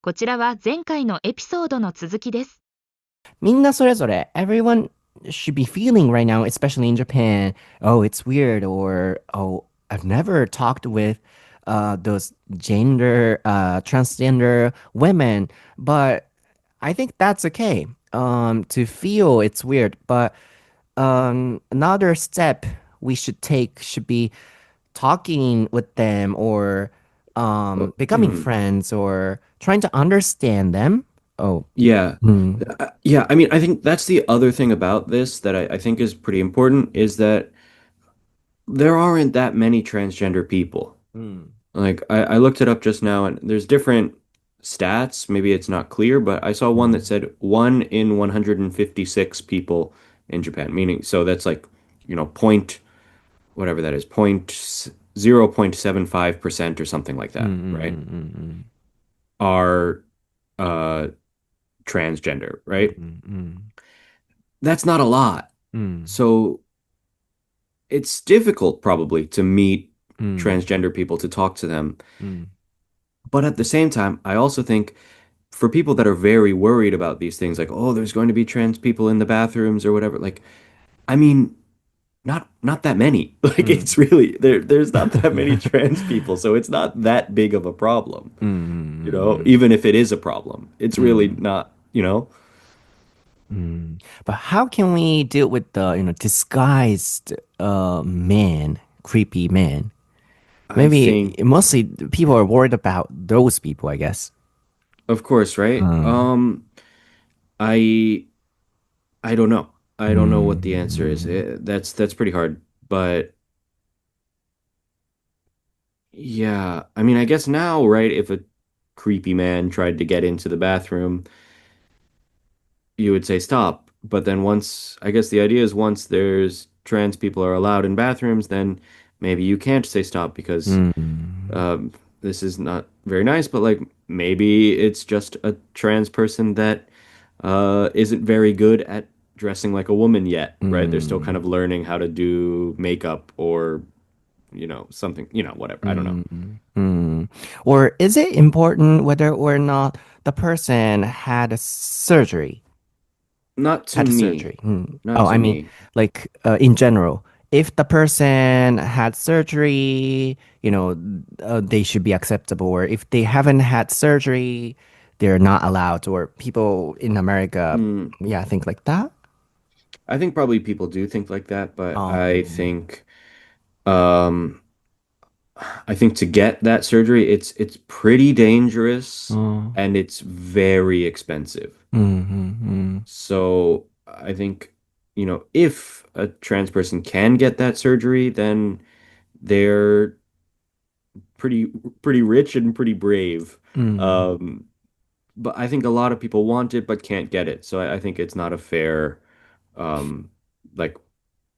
こちらは前回のエピソードの続きです。みんなそれぞれ everyone should be feeling right now, especially in Japan. Oh, it's weird, or oh, I've never talked with those transgender women, but I think that's okay. To feel it's weird, but another step we should take should be talking with them or Oh, becoming friends or trying to understand them. Oh, yeah. mm, Yeah, I mean, I think that's the other thing about this that I think is pretty important is that there aren't that many transgender people. mm, Like, I looked it up just now, and there's different stats. Maybe it's not clear, but I saw one that mm, said 1 in 156 people in Japan, meaning, so that's like, point, whatever that is, 0.75% or something like mm, that, right? mm, mm, Are uh transgender, right? mm, mm, That's not a lot. mm, So it's difficult probably to meet mm, transgender people to talk to them. mm, But at the same time, I also think for people that are very worried about these things, like, oh, there's going to be trans people in the bathrooms or whatever, like, I mean, not that many. Like mm, it's really there's not that many trans people, so it's not that big of a problem, mm, even if it is a problem. It's really mm, not. mm. But how can we deal with the, disguised man, creepy man? I Maybe think, mostly people are worried about those people, I guess. of course, right? Mm, I I don't know. I don't know what the answer is. mm, That's pretty hard. But yeah, I mean, I guess now, right, if a creepy man tried to get into the bathroom, you would say stop. But then once, I guess the idea is once there's trans people are allowed in bathrooms, then maybe you can't say stop because mm, um, this is not very nice. But like maybe it's just a trans person that isn't very good at dressing like a woman yet, right? They're still kind mm, of learning how to do makeup or, something, whatever. I don't know. mm, mm. Or is it important whether or not the person had a surgery? Not to Had a me. surgery. Mm. Not Oh, to I mean, me. like in general, if the person had surgery, they should be acceptable. Or if they haven't had surgery, they're not allowed. Or people in America, Hmm. yeah, think like that. I think probably people do think like that, but Um, um I think to get that surgery, it's pretty dangerous mm, and it's very expensive. mm, So I think, if a trans person can get that surgery, then they're pretty pretty rich and pretty brave. mm, Um, but I think a lot of people want it but can't get it. So I think it's not a fair um like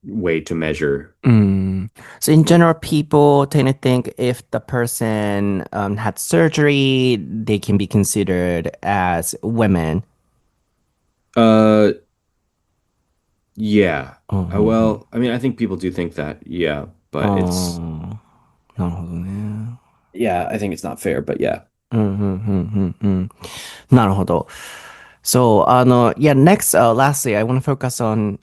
way to measure. mm. So in general, people tend to think if the person had surgery, they can be considered as women. Uh yeah. Mm-hmm. Well, I mean, I think people do think that, yeah, but it's ああ、なるほどね。yeah, I think it's not fair, but yeah. うん、うん、うん、うん、うん。なるほど。So, yeah, next, lastly, I want to focus on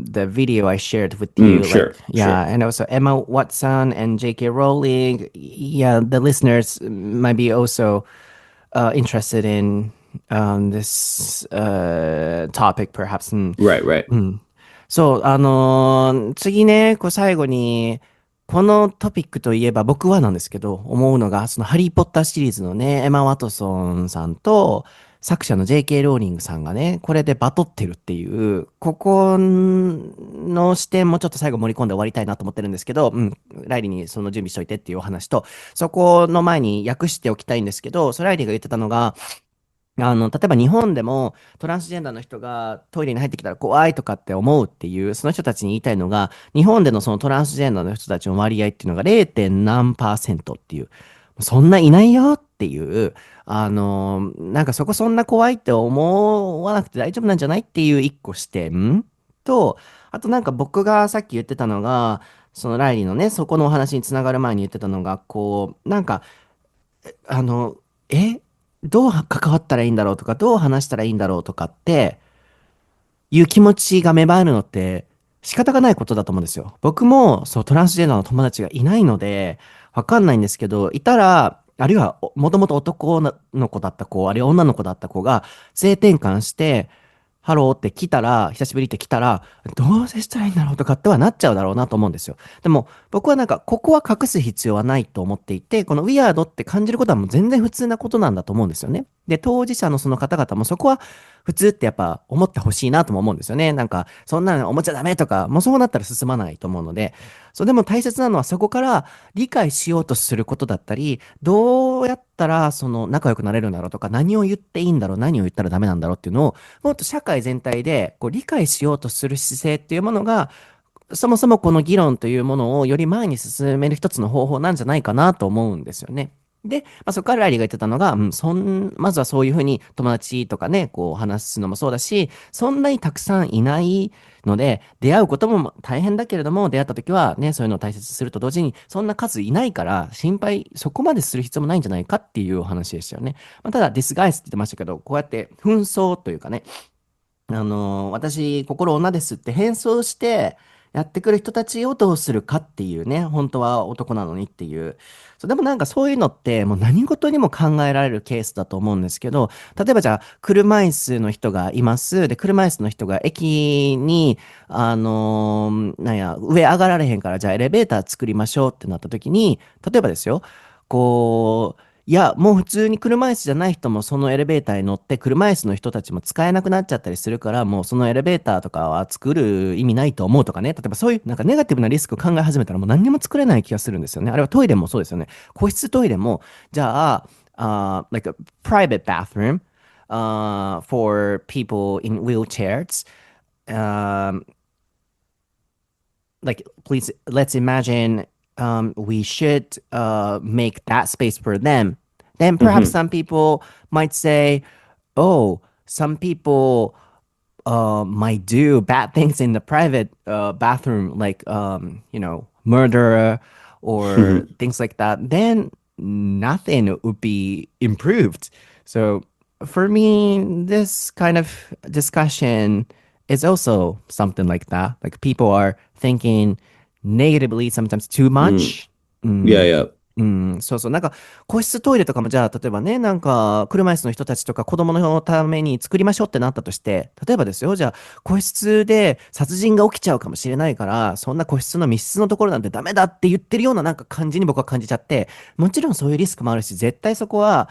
the video I shared with you. Like, Sure, yeah, sure. and also Emma Watson and J.K. Rowling. Yeah, the listeners might be also interested in this topic, perhaps. うん。 Right, right. うん。そう、次ね、最後に、このトピックといえば僕はなんですけど、思うのが、そのハリー・ポッターシリーズのね、エマ・ワトソンさんと、作者の J.K. ローリングさんがね、これでバトってるっていう、ここの視点もちょっと最後盛り込んで終わりたいなと思ってるんですけど、うん、ライリーにその準備しといてっていうお話と、そこの前に訳しておきたいんですけど、ライリーが言ってたのが、例えば日本でもトランスジェンダーの人がトイレに入ってきたら怖いとかって思うっていう、その人たちに言いたいのが、日本でのそのトランスジェンダーの人たちの割合っていうのが 0. 何パーセントっていう、そんないないよっていう、なんかそこそんな怖いって思わなくて大丈夫なんじゃないっていう一個視点と、あとなんか僕がさっき言ってたのが、そのライリーのね、そこのお話につながる前に言ってたのが、なんか、あの、えどう関わったらいいんだろうとか、どう話したらいいんだろうとかっていう気持ちが芽生えるのって仕方がないことだと思うんですよ。僕もそうトランスジェンダーの友達がいないのでわかんないんですけど、いたら、あるいはもともと男の子だった子、あるいは女の子だった子が性転換して、ハローって来たら、久しぶりって来たら、どう接したらいいんだろうとかってはなっちゃうだろうなと思うんですよ。でも、僕はなんか、ここは隠す必要はないと思っていて、このウィアードって感じることはもう全然普通なことなんだと思うんですよね。で、当事者のその方々もそこは普通ってやっぱ思ってほしいなとも思うんですよね。なんか、そんなのおもちゃダメとか、もうそうなったら進まないと思うので、そう、でも大切なのはそこから理解しようとすることだったり、どうやったらその仲良くなれるんだろうとか、何を言っていいんだろう、何を言ったらダメなんだろうっていうのを、もっと社会全体でこう理解しようとする姿勢っていうものが、そもそもこの議論というものをより前に進める一つの方法なんじゃないかなと思うんですよね。で、そこからライリーが言ってたのが、まずはそういうふうに友達とかね、こう話すのもそうだし、そんなにたくさんいないので、出会うことも大変だけれども、出会った時はね、そういうのを大切にすると同時に、そんな数いないから、心配、そこまでする必要もないんじゃないかっていうお話でしたよね。ただ、ディスガイスって言ってましたけど、こうやって紛争というかね、私、心女ですって変装してやってくる人たちをどうするかっていうね、本当は男なのにっていう。そうでもなんかそういうのってもう何事にも考えられるケースだと思うんですけど、例えばじゃあ、車椅子の人がいます。で、車椅子の人が駅に、上上がられへんから、じゃあエレベーター作りましょうってなった時に、例えばですよ、こう、いや、もう普通に車椅子じゃない人もそのエレベーターに乗って車椅子の人たちも使えなくなっちゃったりするから、もうそのエレベーターとかは作る意味ないと思うとかね。例えばそういうなんかネガティブなリスクを考え始めたらもう何にも作れない気がするんですよね。あれはトイレもそうですよね。個室トイレも、じゃあ、like a private bathroom, for people in wheelchairs. Um, like please let's imagine we should make that space for them, then perhaps Hmm. some people might say, oh, some people might do bad things in the private bathroom, like murder or things like that, then nothing would be improved. So for me, this kind of discussion is also something like that. Like people are thinking negatively sometimes too Mm. much. Yeah, うん、yeah. うん、そうそう。なんか、個室トイレとかも、じゃあ、例えばね、なんか、車椅子の人たちとか子供のために作りましょうってなったとして、例えばですよ、じゃあ、個室で殺人が起きちゃうかもしれないから、そんな個室の密室のところなんてダメだって言ってるようななんか感じに僕は感じちゃって、もちろんそういうリスクもあるし、絶対そこは、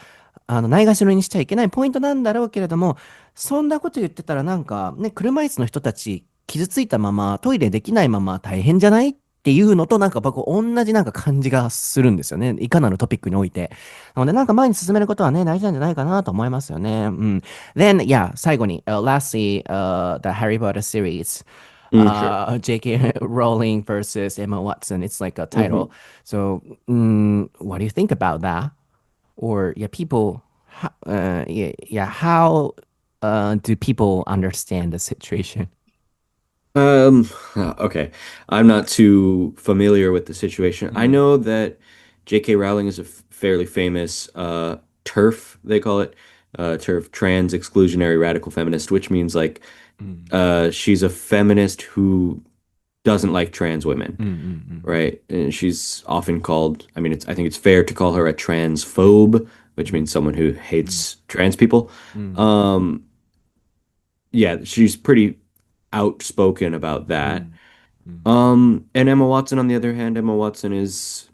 ないがしろにしちゃいけないポイントなんだろうけれども、そんなこと言ってたらなんか、ね、車椅子の人たち、傷ついたまま、トイレできないまま大変じゃないっていうのとなんか僕同じなんか感じがするんですよね。いかなるトピックにおいて。なのでなんか前に進めることはね、大事なんじゃないかなと思いますよね。うん。Then, yeah, 最後に、lastly, the Harry Potter series. Sure. J.K. Rowling versus Emma Watson. It's like a title. Hmm. So, what do you think about that? Or, yeah, people, how do people understand the situation? Okay. I'm not too familiar with the situation. I うん、know that J.K. Rowling is a fairly famous TERF, they call it, TERF, trans exclusionary radical feminist, which means like うん、she's a feminist who doesn't like trans women, うん、うん、right? And she's often called, I mean, I think it's fair to call her a transphobe, う which ん、means someone who うん、hates trans people. うん、Um, yeah, she's pretty outspoken about う that. ん、うん、And Emma Watson, on the other hand, Emma Watson is,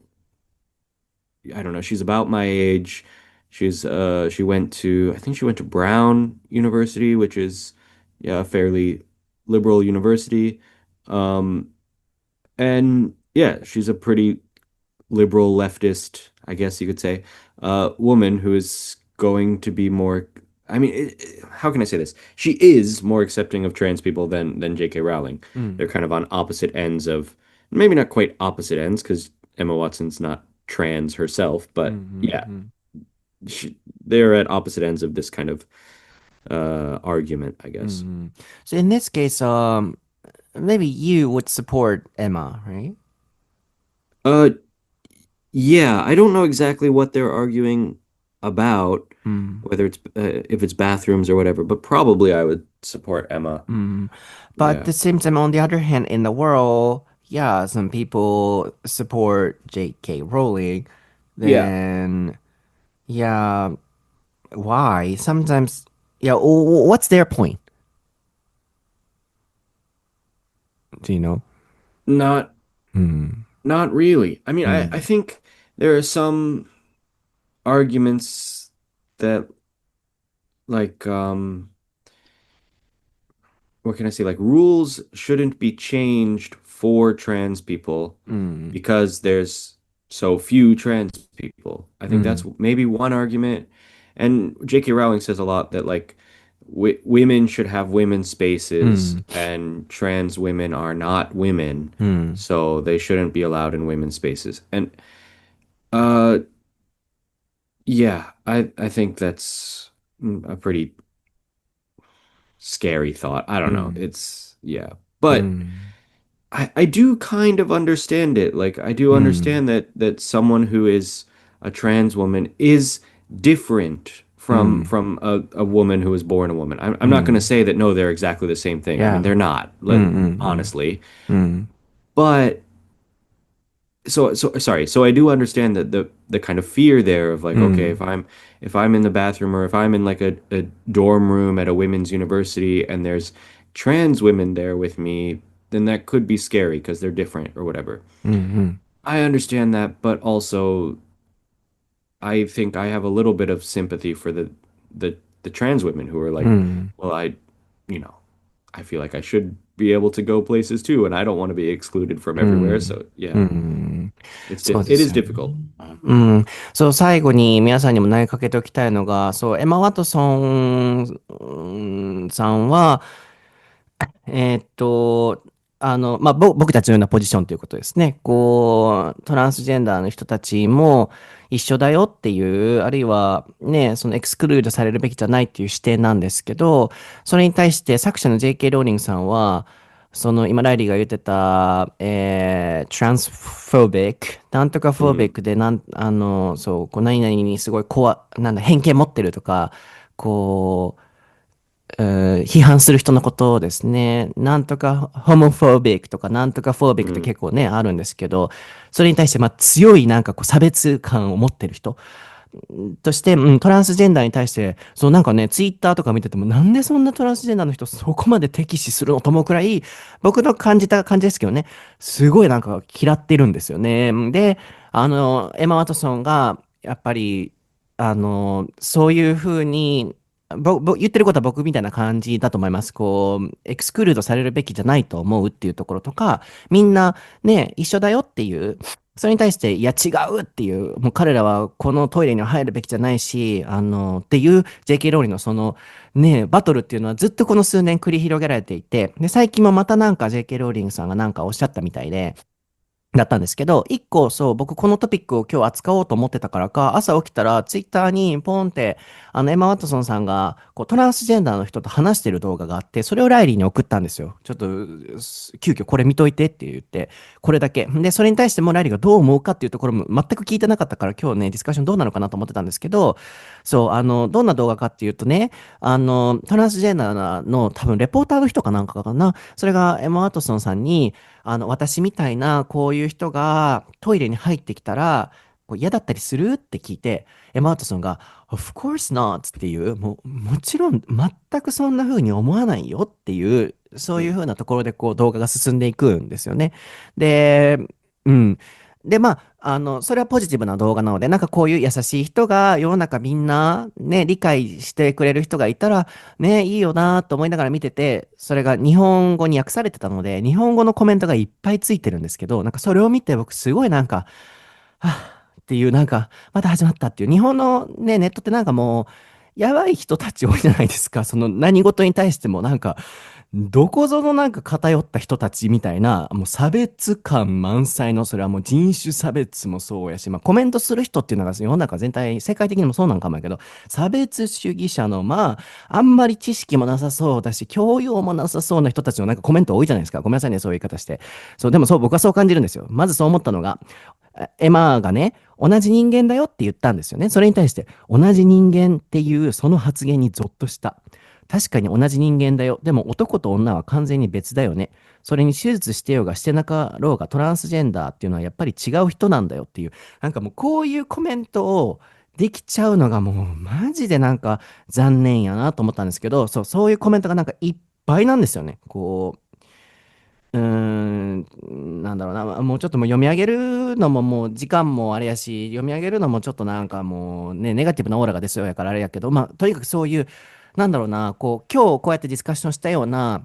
I don't know, she's about my age. She went to, I think she went to Brown University, which is, yeah, a fairly liberal university. Um, and yeah, she's a pretty liberal leftist, I guess you could say, woman who is going to be more. I mean, how can I say this? She is more accepting of trans people than J.K. Rowling. うん、They're kind of on opposite ends of, maybe not quite opposite ends because Emma Watson's not trans herself, うん、う but ん、yeah, うん。they're at opposite ends of this kind of argument, I guess. Mm. So in this case, maybe you would support Emma, right? Uh, yeah, I don't know exactly what they're arguing. about, うん。 whether it's if it's bathrooms or whatever. But probably I would support Emma. But at Yeah. the same time, on the other hand, in the world, yeah, some people support J.K. Rowling. Yeah. Then, yeah, why? Sometimes, yeah, what's their point? Do you know? Not Hmm. not really. I mean, I Hmm. think there are some arguments that like what can I say? Like rules shouldn't be changed for trans people Hmm. because there's so few trans people. I think Hmm. that's maybe one argument. And J.K. Rowling says a lot that like women should have women's spaces Hmm. and trans women are not women, Hmm. so they shouldn't be allowed in women's spaces. And uh yeah, I think that's a pretty scary thought. I don't know. Hmm. It's yeah. But Hmm. I do kind of understand it. Like I do Hmm. understand that someone who is a trans woman is different Hmm. from a woman who was born a woman. I'm not going to Hmm. say that no, they're exactly the same thing. I mean, Yeah. they're not, Hmm. Hmm. honestly. Hmm. But so sorry. So I do understand that the kind of fear there of like, okay, Hmm. if I'm in the bathroom or if I'm in like a dorm room at a women's university and there's trans women there with me, then that could be scary because they're different or whatever. Hmm. Hmm. I understand that, but also I think I have a little bit of sympathy for the trans women who are like, Hmm. well, you know, I feel like I should be able to go places too, and I don't want to be excluded from う everywhere. ん。So う yeah, ん。そうで it す is よね。difficult. うん。そう、最後に皆さんにも投げかけておきたいのが、そう、エマ・ワトソンさんは、えーっと、僕たちのようなポジションということですね。こう、トランスジェンダーの人たちも一緒だよっていう、あるいはね、そのエクスクルードされるべきじゃないっていう視点なんですけど、それに対して作者の J.K. ローリングさんは、その今、ライリーが言ってた、トランスフォービック、なんとかフォービッ Mhm. クで、そう、こう、何々にすごいなんだ、偏見持ってるとか、こう、批判する人のことをですね、なんとかホモフォービックとかなんとかフォービックって Mhm. 結構ね、あるんですけど、それに対してまあ強いなんかこう差別感を持ってる人として、トランスジェンダーに対して、そうなんかね、ツイッターとか見てても、なんでそんなトランスジェンダーの人そこまで敵視するのと思うくらい、僕の感じた感じですけどね、すごいなんか嫌ってるんですよね。で、エマ・ワトソンが、やっぱり、そういうふうに、言ってることは僕みたいな感じだと思います。こう、エクスクルードされるべきじゃないと思うっていうところとか、みんなね、一緒だよっていう、それに対して、いや違うっていう、もう彼らはこのトイレには入るべきじゃないし、っていう JK ローリンのそのね、バトルっていうのはずっとこの数年繰り広げられていて、で、最近もまたなんか JK ローリングさんがなんかおっしゃったみたいで、だったんですけど、一個、そう、僕このトピックを今日扱おうと思ってたからか、朝起きたらツイッターにポンって、エマ・ワトソンさんが、こう、トランスジェンダーの人と話してる動画があって、それをライリーに送ったんですよ。ちょっと、急遽これ見といてって言って、これだけ。で、それに対してもライリーがどう思うかっていうところも全く聞いてなかったから、今日ね、ディスカッションどうなのかなと思ってたんですけど、そう、どんな動画かっていうとね、トランスジェンダーの多分レポーターの人かなんかかな、それがエマ・ワトソンさんに、私みたいなこういう人がトイレに入ってきたら、こう嫌だったりするって聞いて、エマ・ワトソンが、Of course not っていう、もちろん全くそんな風に思わないよっていう、そういう Mhm. 風なところでこう動画が進んでいくんですよね。で、うん。で、それはポジティブな動画なので、なんかこういう優しい人が世の中みんなね、理解してくれる人がいたら、ね、いいよなと思いながら見てて、それが日本語に訳されてたので、日本語のコメントがいっぱいついてるんですけど、なんかそれを見て僕すごいなんか、はぁっていうなんか、また始まったっていう、日本のね、ネットってなんかもう、やばい人たち多いじゃないですか。その何事に対してもなんか、どこぞのなんか偏った人たちみたいな、もう差別感満載の、それはもう人種差別もそうやし、まあコメントする人っていうのが世の中全体、世界的にもそうなんかもやけど、差別主義者の、まあ、あんまり知識もなさそうだし、教養もなさそうな人たちのなんかコメント多いじゃないですか。ごめんなさいね、そういう言い方して。そう、でもそう、僕はそう感じるんですよ。まずそう思ったのが、エマがね、同じ人間だよって言ったんですよね。それに対して、同じ人間っていうその発言にゾッとした。確かに同じ人間だよ。でも男と女は完全に別だよね。それに手術してようがしてなかろうがトランスジェンダーっていうのはやっぱり違う人なんだよっていう。なんかもうこういうコメントをできちゃうのがもうマジでなんか残念やなと思ったんですけど、そういうコメントがなんかいっぱいなんですよね。なんだろうな、もうちょっともう読み上げるのももう時間もあれやし、読み上げるのもちょっとなんかもうね、ネガティブなオーラがですよやからあれやけど、まあ、とにかくそういう、なんだろうな、今日こうやってディスカッションしたような、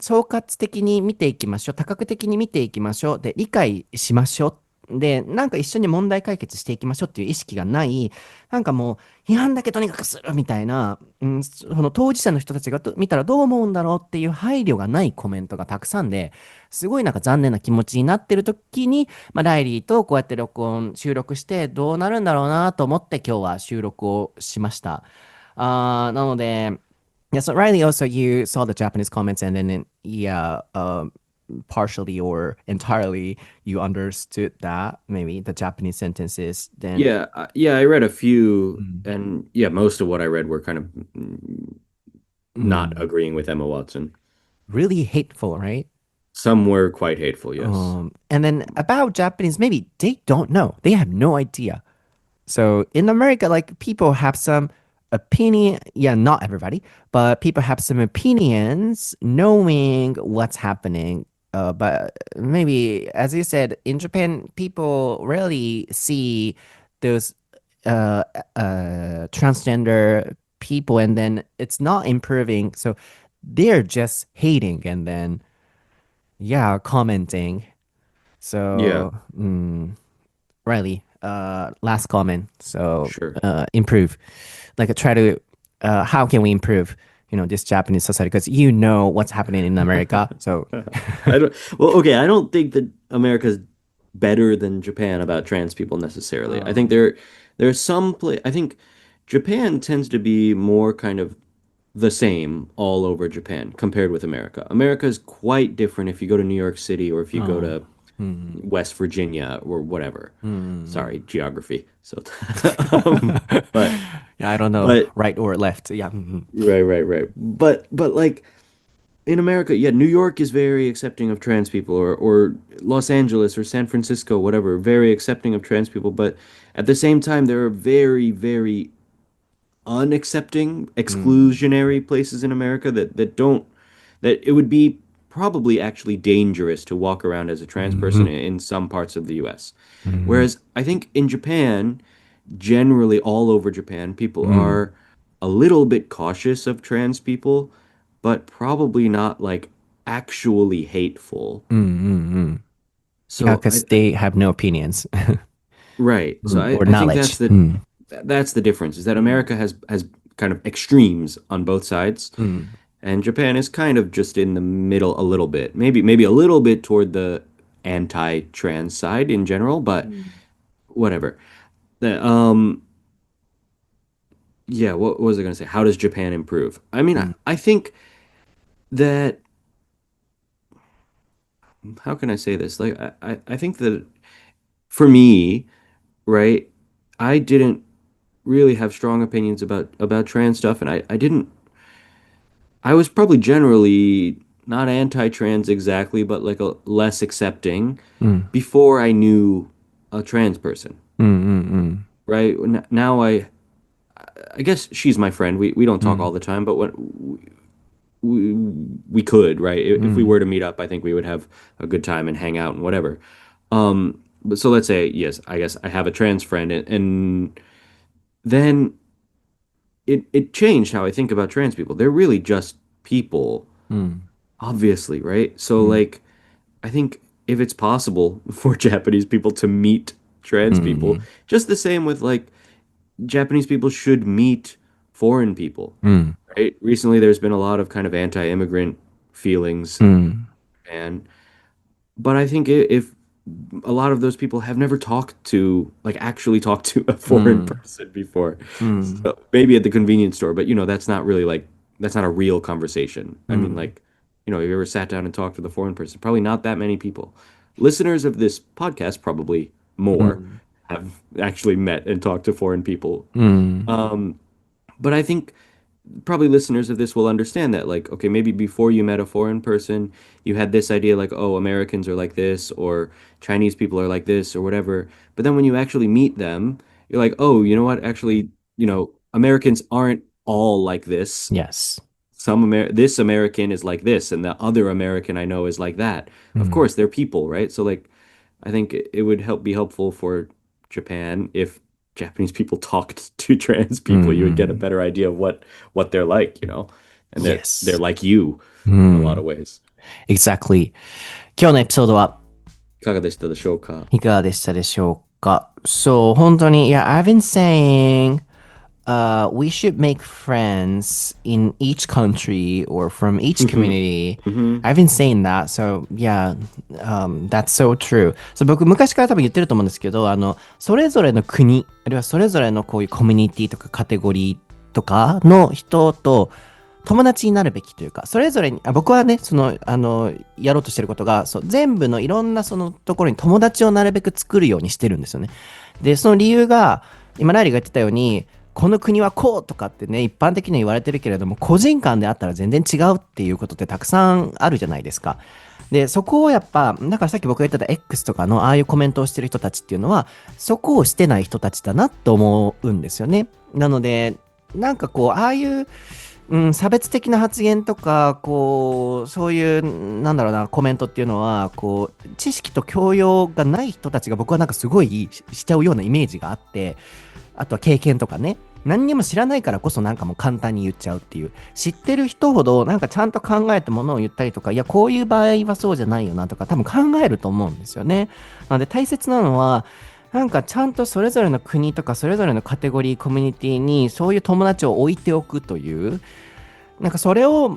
総括的に見ていきましょう。多角的に見ていきましょう。で、理解しましょう。で、なんか一緒に問題解決していきましょうっていう意識がない、なんかもう、批判だけとにかくするみたいな、その当事者の人たちが見たらどう思うんだろうっていう配慮がないコメントがたくさんで、すごいなんか残念な気持ちになってる時に、まあ、ライリーとこうやって収録してどうなるんだろうなと思って今日は収録をしました。なので、yeah, so Riley, also you saw the Japanese comments and then, yeah, partially or entirely you understood that, maybe the Japanese sentences, then, Yeah, yeah, I read a few, mm, and yeah, most of what I read were kind of not mm, agreeing with Emma Watson. really hateful, right? Some were quite hateful, yes. And then about Japanese, maybe they don't know. They have no idea. So in America, like people have some opinion. Yeah, not everybody, but people have some opinions knowing what's happening. But maybe, as you said, in Japan, people rarely see those uh, transgender people, and then it's not improving. So they're just hating and then, yeah, commenting. Yeah, So, Riley, last comment. So, sure. improve. Like, try to, how can we improve, this Japanese society? Because you know what's happening in America. So, I don't, well, okay, I don't think that America's better than Japan about trans people necessarily. I think um, there's some place. I think Japan tends to be more kind of the same all over Japan compared with America. America is quite different if you go to New York City or if you go um, to hmm, West Virginia or whatever. hmm. Sorry, geography. So, but Yeah, I don't know, but right or left. Yeah. Mhm. right. But like in America, yeah, New York is very accepting of trans people, or Los Angeles or San Francisco, whatever, very accepting of trans people. But at the same time, there are very unaccepting, Mm, exclusionary places in America that don't that it would be probably actually dangerous to walk around as a trans person mhm, in some parts of the US. mhm, Whereas I think in Japan, generally all over Japan, people mm, are a little bit cautious of trans people, but probably not like actually hateful. mm. Yeah, So because they have no opinions right. So or I think knowledge. Mm, that's the difference is that mm, America has kind of extremes on both sides, mm, and Japan is kind of just in the middle a little bit. Maybe a little bit toward the anti-trans side in general, but whatever. The, yeah, what was I going to say? How does Japan improve? I mean, mm, I think that how can I say this? Like I think that for me, right, I didn't really have strong opinions about trans stuff, and I didn't I was probably generally not anti-trans exactly, but like a less accepting mm, before I knew a trans person, mm, mm, right? Now I guess she's my friend. We don't talk all mm, the time, but we, we could, right? If we mm, were to meet up, I think we would have a good time and hang out and whatever. But so let's say, yes, I guess I have a trans friend, and then it changed how I think about trans people. They're really just people, mm, obviously, right? So mm, like I think if it's possible for Japanese people to meet trans people, mm, just the same with like Japanese people should meet foreign people, mm, right? Recently, there's been a lot of kind of anti-immigrant feelings, うん。and but I think if a lot of those people have never talked to like actually talked to a う foreign ん。person before, うん。so maybe at the convenience store, but that's not really like that's not a real conversation. う I mean, ん。like, have you ever sat down and talked with a foreign person? Probably not that many people. Listeners of this podcast, probably う more, ん。have actually met and talked to foreign people. うん。Um, but I think probably listeners of this will understand that, like, okay, maybe before you met a foreign person, you had this idea, like, oh, Americans are like this, or Chinese people are like this, or whatever. But then when you actually meet them, you're like, oh, you know what? Actually, Americans aren't all like this. Yes. This American is like this, and the other American I know is like that. う Of ん。course, they're people, right? So, like, I think it would be helpful for Japan if Japanese people talked to trans う people. You would get a ん。better idea of what they're like, and they're Yes. like you う in a lot ん。of ways. Exactly. 今日のエピソードはいかがでしたでしょうか？いかがでしたでしょうか？そう、本当に、yeah, I've been saying, we should make friends in each country or from each community. I've been saying that. So, yeah, that's so true. So, 僕、昔から多分言ってると思うんですけど、それぞれの国、あるいはそれぞれのこういうコミュニティとかカテゴリーとかの人と友達になるべきというか、それぞれに、僕はね、やろうとしてることが、全部のいろんなそのところに友達をなるべく作るようにしてるんですよね。で、その理由が、今、ライリーが言ってたように、この国はこうとかってね、一般的には言われてるけれども、個人間であったら全然違うっていうことってたくさんあるじゃないですか。で、そこをやっぱ、だからさっき僕が言ってた X とかのああいうコメントをしてる人たちっていうのは、そこをしてない人たちだなと思うんですよね。なので、なんかこう、ああいう、差別的な発言とか、こう、そういう、なんだろうな、コメントっていうのは、こう、知識と教養がない人たちが僕はなんかすごいしちゃうようなイメージがあって、あとは経験とかね、何にも知らないからこそなんかもう簡単に言っちゃうっていう。知ってる人ほどなんかちゃんと考えてものを言ったりとか、いや、こういう場合はそうじゃないよなとか、多分考えると思うんですよね。なので大切なのは、なんかちゃんとそれぞれの国とかそれぞれのカテゴリーコミュニティにそういう友達を置いておくという、なんかそれを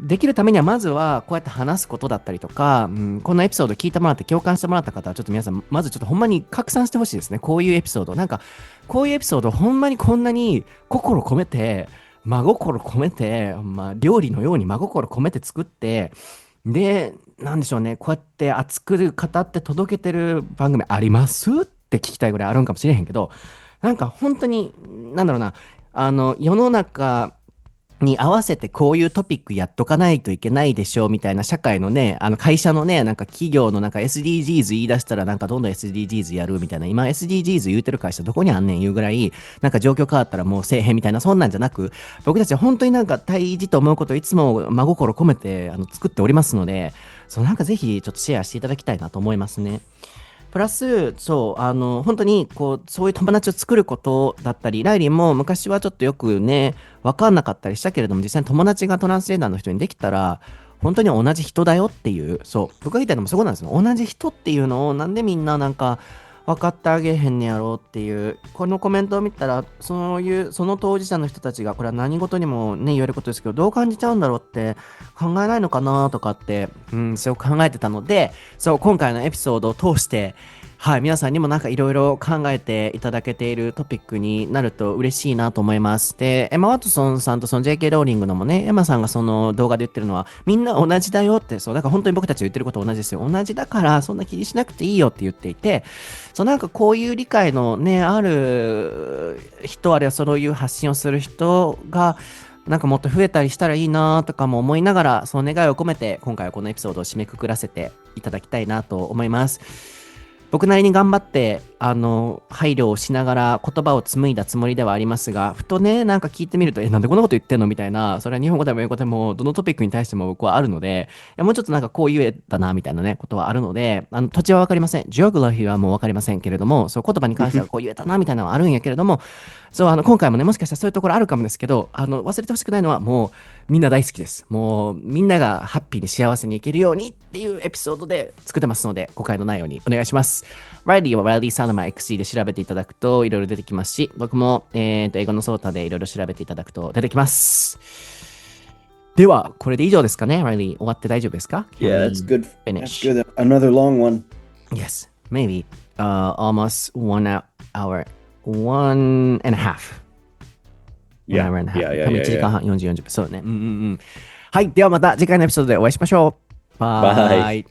できるためにはまずはこうやって話すことだったりとか、このエピソード聞いてもらって共感してもらった方はちょっと皆さんまずちょっとほんまに拡散してほしいですね。こういうエピソード。なんかこういうエピソードほんまにこんなに心込めて、真心込めて、料理のように真心込めて作って、で、なんでしょうね。こうやって熱く語って届けてる番組ありますって聞きたいぐらいあるんかもしれへんけど、なんか本当に、なんだろうな、世の中に合わせてこういうトピックやっとかないといけないでしょうみたいな社会のね、会社のね、なんか企業のなんか SDGs 言い出したらなんかどんどん SDGs やるみたいな、今 SDGs 言うてる会社どこにあんねん言うぐらい、なんか状況変わったらもうせえへんみたいな、そんなんじゃなく、僕たちは本当になんか大事と思うことをいつも真心込めて作っておりますので、なんかぜひちょっとシェアしていただきたいなと思いますね。プラス、本当に、そういう友達を作ることだったり、ライリーも昔はちょっとよくね、わかんなかったりしたけれども、実際に友達がトランスジェンダーの人にできたら、本当に同じ人だよっていう、僕が言いたいのもそこなんですよ。同じ人っていうのを、なんでみんななんか、分かってあげへんねやろうっていう、このコメントを見たら、その当事者の人たちが、これは何事にもね、言われることですけど、どう感じちゃうんだろうって考えないのかなとかって、そう考えてたので、今回のエピソードを通して、はい、皆さんにもなんかいろいろ考えていただけているトピックになると嬉しいなと思います。で、エマ・ワトソンさんとその JK ローリングのもね、エマさんがその動画で言ってるのは、みんな同じだよって、だから本当に僕たちが言ってること同じですよ。同じだから、そんな気にしなくていいよって言っていて、なんかこういう理解のね、ある人、あるいはそういう発信をする人が、なんかもっと増えたりしたらいいなとかも思いながら、その願いを込めて、今回はこのエピソードを締めくくらせていただきたいなと思います。僕なりに頑張って、配慮をしながら言葉を紡いだつもりではありますが、ふとね、なんか聞いてみると、なんでこんなこと言ってんのみたいな、それは日本語でも英語でも、どのトピックに対しても僕はあるので、もうちょっとなんかこう言えたな、みたいなね、ことはあるので、土地はわかりません。ジオグラフィーはもうわかりませんけれども、言葉に関してはこう言えたな、みたいなのはあるんやけれども、今回もね、もしかしたらそういうところあるかもですけど、忘れてほしくないのは、もう、みんな大好きです。もう、みんながハッピーに幸せにいけるようにっていうエピソードで作ってますので、誤解のないようにお願いします。Reilly は Reilly サンドマ XC で調べていただくといろいろ出てきますし、僕も、英語のソータでいろいろ調べていただくと出てきます。では、これで以上ですかね、Riley。終わって大丈夫ですか？ Yeah, Can that's we good. finish? That's good. Another long one. Yes, maybe almost 1 hour, 1.5. Yeah, 1 hour and a half. yeah, yeah, 多分 yeah, 1時間 yeah. 半、40、40分。そうね。はい。ではまた次回のエピソードでお会いしましょう。バイ。